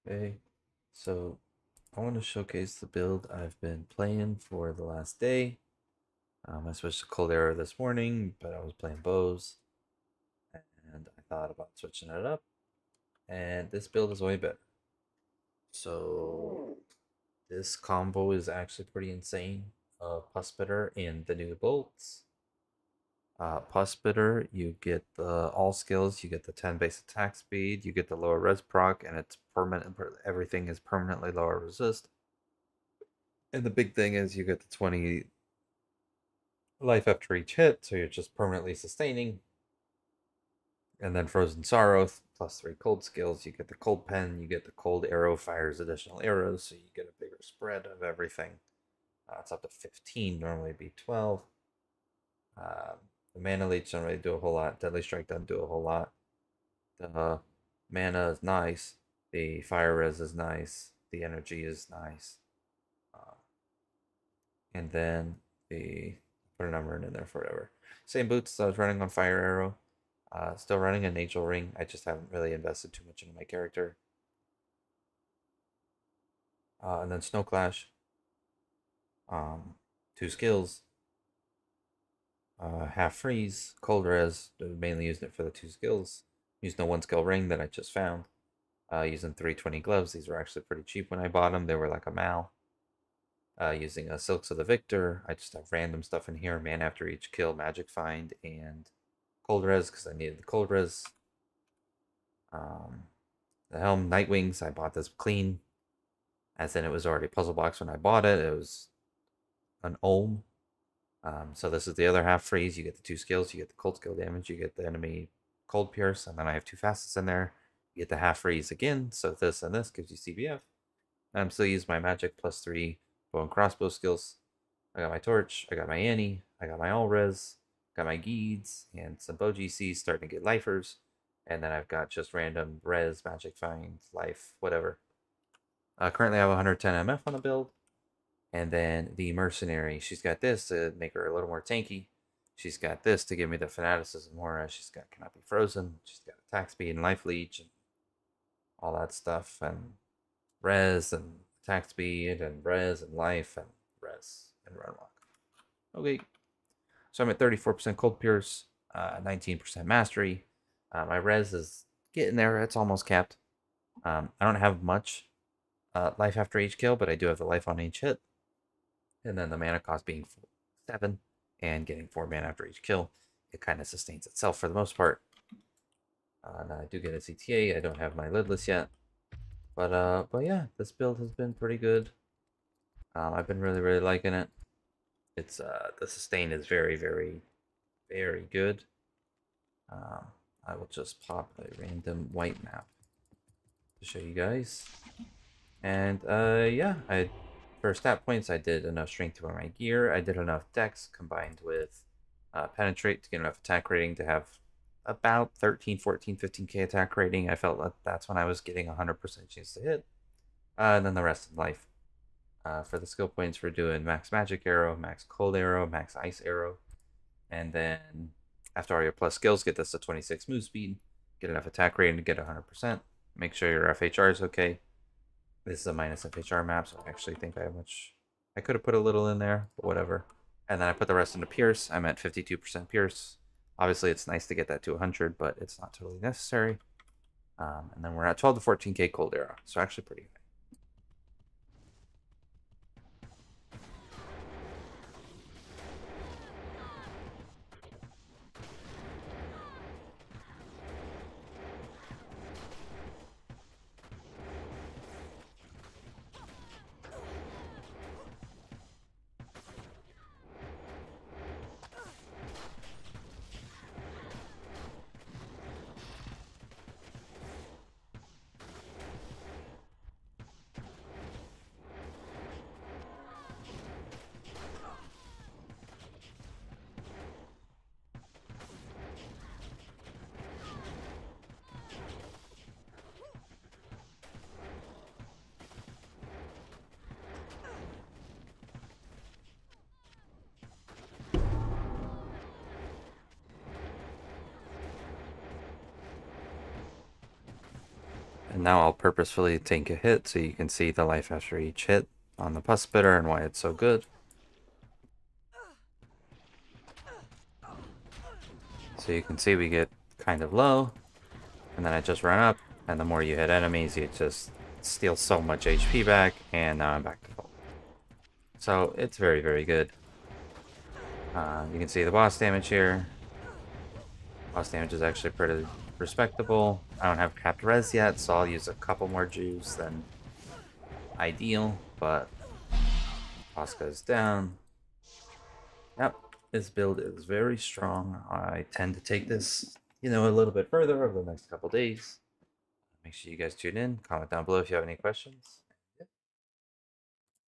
Okay, so I want to showcase the build I've been playing for the last day. I switched to Cold Arrow this morning, but I was playing bows, and I thought about switching it up, and this build is way better. So this combo is actually pretty insane. Pus Spitter in the new bolts. Pus Spitter, you get the all skills, you get the 10 base attack speed, you get the lower res proc, and it's permanent. Everything is permanently lower resist. And the big thing is you get the 20 life after each hit, so you're just permanently sustaining. And then Frozen Sorrow, plus 3 cold skills. You get the cold pen, you get the cold arrow, fires additional arrows, so you get a bigger spread of everything. It's up to 15, normally it'd be 12. The mana leech don't really do a whole lot. Deadly Strike doesn't do a whole lot. The mana is nice. The fire res is nice. The energy is nice. Uh, and then the put a number in there for whatever. Same boots I was running on Fire Arrow. Still running an Angel Ring. I just haven't really invested too much into my character. And then Snow Clash. 2 skills. Half freeze, cold res. Mainly using it for the 2 skills. Using the 1 skill ring that I just found. Using 320 gloves. These were actually pretty cheap when I bought them. They were like a mal. Using a Silks of the Victor. I just have random stuff in here. Man after each kill, magic find, and cold res because I needed the cold res. The helm, Nightwings. I bought this clean, as in it was already puzzle box when I bought it. It was an ohm. So this is the other half freeze. You get the 2 skills. You get the cold skill damage. You get the enemy cold pierce, and then I have 2 facets in there. You get the half freeze again. So this and this gives you CBF. I'm still using my magic plus 3 bow and crossbow skills. I got my torch. I got my Annie. I got my all res. Got my Geeds and some bow GCs starting to get lifers. And then I've got just random res, magic find, life, whatever. Currently I have 110 MF on the build. And then the mercenary, she's got this to make her a little more tanky. She's got this to give me the fanaticism aura. She's got cannot be frozen. She's got attack speed and life leech and all that stuff. And res and attack speed and res and life and res and run walk. Okay. So I'm at 34% cold pierce, 19% mastery. My res is getting there. It's almost capped. I don't have much life after each kill, but I do have the life on each hit. And then the mana cost being 7 and getting 4 mana after each kill, it kind of sustains itself for the most part. Now I do get a CTA. I don't have my lidless yet, but yeah, this build has been pretty good. I've been really liking it. It's the sustain is very good. I will just pop a random white map to show you guys. And yeah, for stat points, I did enough strength to wear my gear. I did enough dex combined with penetrate to get enough attack rating to have about 13, 14, 15k attack rating. I felt that that's when I was getting 100% chance to hit. And then the rest in life. For the skill points, we're doing max magic arrow, max cold arrow, max ice arrow. And then after all your plus skills, get this to 26 move speed, get enough attack rating to get 100%. Make sure your FHR is okay. This is a minus FHR map, so I actually think I have much. I could have put a little in there, but whatever. And then I put the rest into Pierce. I'm at 52% Pierce. Obviously, it's nice to get that to 100, but it's not totally necessary. And then we're at 12 to 14k cold arrow, so actually pretty high. And now I'll purposefully take a hit so you can see the life after each hit on the pus spitter and why it's so good. So you can see we get kind of low, and then I just run up, and the more you hit enemies, you just steal so much HP back, and now I'm back to full. So it's very, very good. You can see the boss damage here. Boss damage is actually pretty respectable. I don't have capped res yet, so I'll use a couple more juice than ideal, but boss goes down. Yep, this build is very strong. I tend to take this, a little bit further over the next couple days. Make sure you guys tune in. Comment down below if you have any questions.